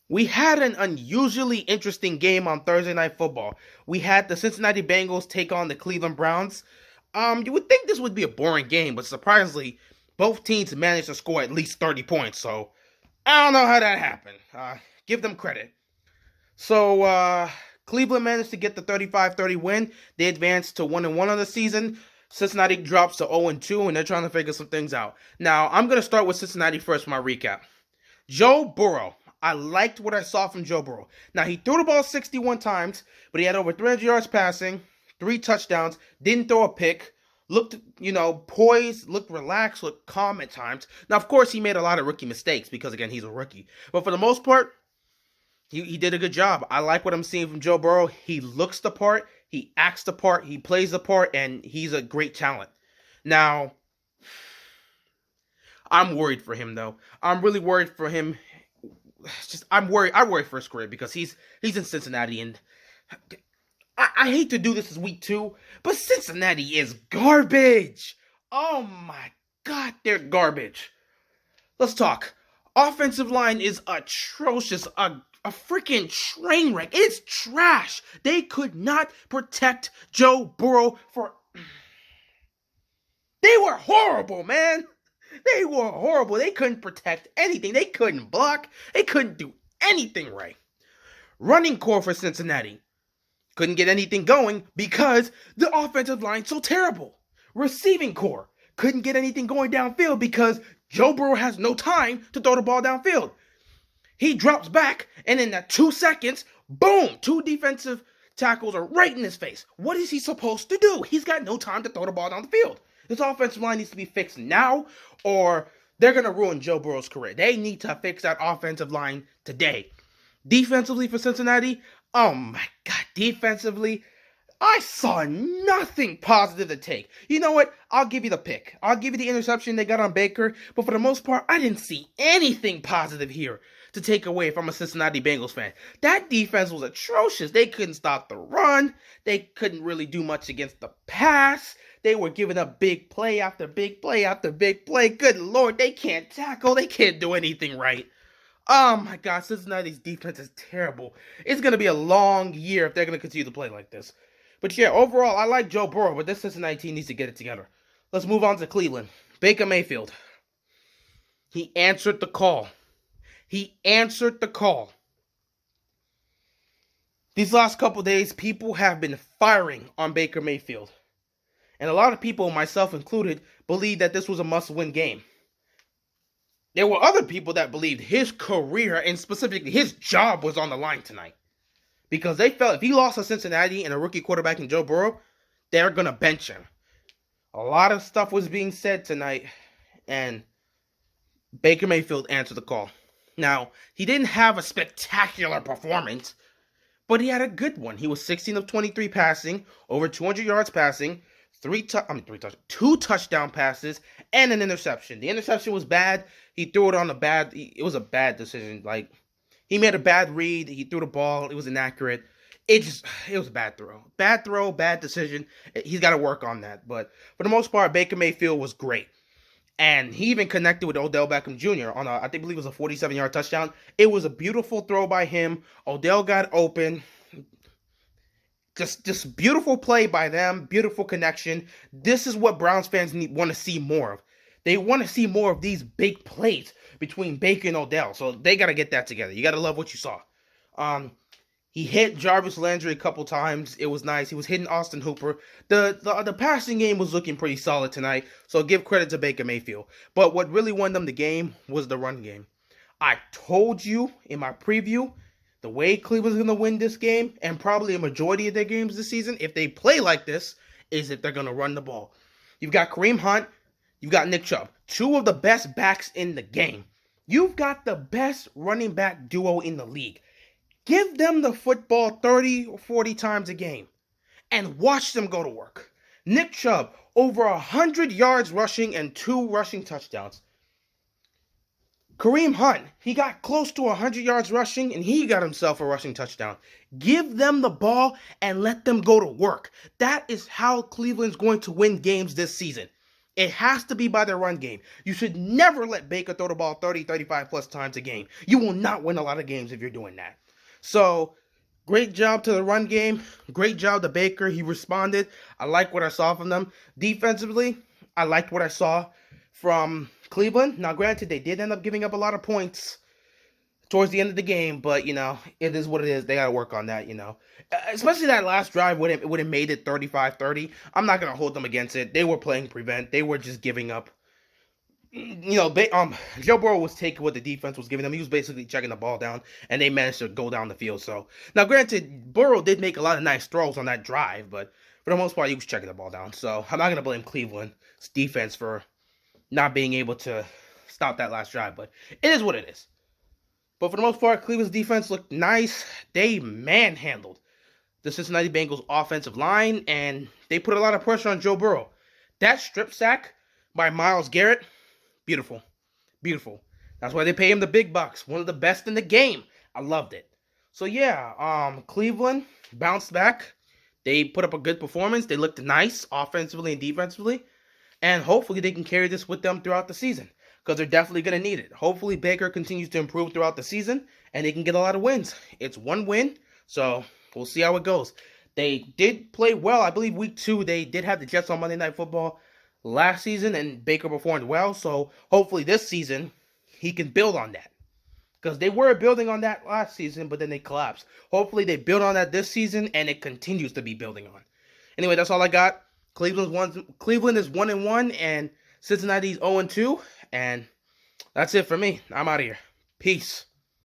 We had an unusually interesting game on Thursday Night Football. We had the Cincinnati Bengals take on the Cleveland Browns. You would think this would be a boring game, but surprisingly, both teams managed to score at least 30 points, so I don't know how that happened. Give them credit. So, Cleveland managed to get the 35-30 win. They advanced to 1-1 on the season. Cincinnati drops to 0-2, and they're trying to figure some things out. Now, I'm going to start with Cincinnati first for my recap. Joe Burrow. I liked what I saw from Joe Burrow. Now, he threw the ball 61 times, but he had over 300 yards passing, 3 touchdowns, didn't throw a pick, looked, poised, looked relaxed, looked calm at times. Now, of course, he made a lot of rookie mistakes because, again, he's a rookie. But for the most part, he did a good job. I like what I'm seeing from Joe Burrow. He looks the part, he acts the part, he plays the part, and he's a great talent. Now, I'm worried for him, though. I'm really worried for him. I'm worried. I worry for his career because he's in Cincinnati, and I hate to do this as week 2, but Cincinnati is garbage. Oh my God, they're garbage. Let's talk. Offensive line is atrocious. A freaking train wreck. It's trash. They could not protect Joe Burrow for. They were horrible, man. They were horrible. They couldn't protect anything. They couldn't block. They couldn't do anything right. Running core for Cincinnati couldn't get anything going because the offensive line's so terrible. Receiving core couldn't get anything going downfield because Joe Burrow has no time to throw the ball downfield. He drops back, and in that 2 seconds, boom, 2 defensive tackles are right in his face. What is he supposed to do? He's got no time to throw the ball down the field. This offensive line needs to be fixed now, or they're going to ruin Joe Burrow's career. They need to fix that offensive line today. Defensively for Cincinnati, oh my God, defensively, I saw nothing positive to take. You know what? I'll give you the pick. I'll give you the interception they got on Baker, but for the most part, I didn't see anything positive here to take away if I'm a Cincinnati Bengals fan. That defense was atrocious. They couldn't stop the run. They couldn't really do much against the pass. They were giving up big play after big play after big play. Good Lord, they can't tackle. They can't do anything right. Oh my God, Cincinnati's defense is terrible. It's going to be a long year if they're going to continue to play like this. But yeah, overall, I like Joe Burrow, but this Cincinnati team needs to get it together. Let's move on to Cleveland. Baker Mayfield. He answered the call. He answered the call. These last couple days, people have been firing on Baker Mayfield. And a lot of people, myself included, believed that this was a must-win game. There were other people that believed his career, and specifically his job, was on the line tonight. Because they felt if he lost to Cincinnati and a rookie quarterback in Joe Burrow, they're going to bench him. A lot of stuff was being said tonight, and Baker Mayfield answered the call. Now, he didn't have a spectacular performance, but he had a good one. He was 16 of 23 passing, over 200 yards passing, 2 touchdown passes, and an interception. The interception was bad. He threw it on it was a bad decision. Like, he made a bad read. He threw the ball. It was inaccurate. It was a bad throw. Bad throw, bad decision. He's got to work on that. But for the most part, Baker Mayfield was great. And he even connected with Odell Beckham Jr. on I believe it was a 47-yard touchdown. It was a beautiful throw by him. Odell got open. Just beautiful play by them. Beautiful connection. This is what Browns fans want to see more of. They want to see more of these big plays between Baker and Odell. So they got to get that together. You got to love what you saw. He hit Jarvis Landry a couple times. It was nice. He was hitting Austin Hooper. The passing game was looking pretty solid tonight. So give credit to Baker Mayfield. But what really won them the game was the run game. I told you in my preview, the way Cleveland's going to win this game, and probably a majority of their games this season, if they play like this, is if they're going to run the ball. You've got Kareem Hunt. You've got Nick Chubb. 2 of the best backs in the game. You've got the best running back duo in the league. Give them the football 30 or 40 times a game and watch them go to work. Nick Chubb, over 100 yards rushing and 2 rushing touchdowns. Kareem Hunt, he got close to 100 yards rushing and he got himself a rushing touchdown. Give them the ball and let them go to work. That is how Cleveland's going to win games this season. It has to be by the run game. You should never let Baker throw the ball 30, 35 plus times a game. You will not win a lot of games if you're doing that. So, great job to the run game. Great job to Baker. He responded. I like what I saw from them. Defensively, I liked what I saw from Cleveland. Now, granted, they did end up giving up a lot of points towards the end of the game, but, it is what it is. They got to work on that, Especially that last drive would have made it 35-30. I'm not going to hold them against it. They were playing prevent. They were just giving up. Joe Burrow was taking what the defense was giving them. He was basically checking the ball down, and they managed to go down the field. So, now granted, Burrow did make a lot of nice throws on that drive, but for the most part, he was checking the ball down. So, I'm not going to blame Cleveland's defense for not being able to stop that last drive, but it is what it is. But for the most part, Cleveland's defense looked nice. They manhandled the Cincinnati Bengals offensive line, and they put a lot of pressure on Joe Burrow. That strip sack by Myles Garrett, beautiful. Beautiful. That's why they pay him the big bucks. One of the best in the game. I loved it. So yeah, Cleveland bounced back. They put up a good performance. They looked nice offensively and defensively. And hopefully they can carry this with them throughout the season, because they're definitely going to need it. Hopefully Baker continues to improve throughout the season, and they can get a lot of wins. It's one win, so we'll see how it goes. They did play well. I believe week 2, they did have the Jets on Monday Night Football last season, and Baker performed well. So hopefully this season, he can build on that, because they were building on that last season, but then they collapsed. Hopefully they build on that this season, and it continues to be building on. Anyway, that's all I got. Cleveland is 1-1, and Cincinnati's 0-2, and that's it for me. I'm out of here. Peace.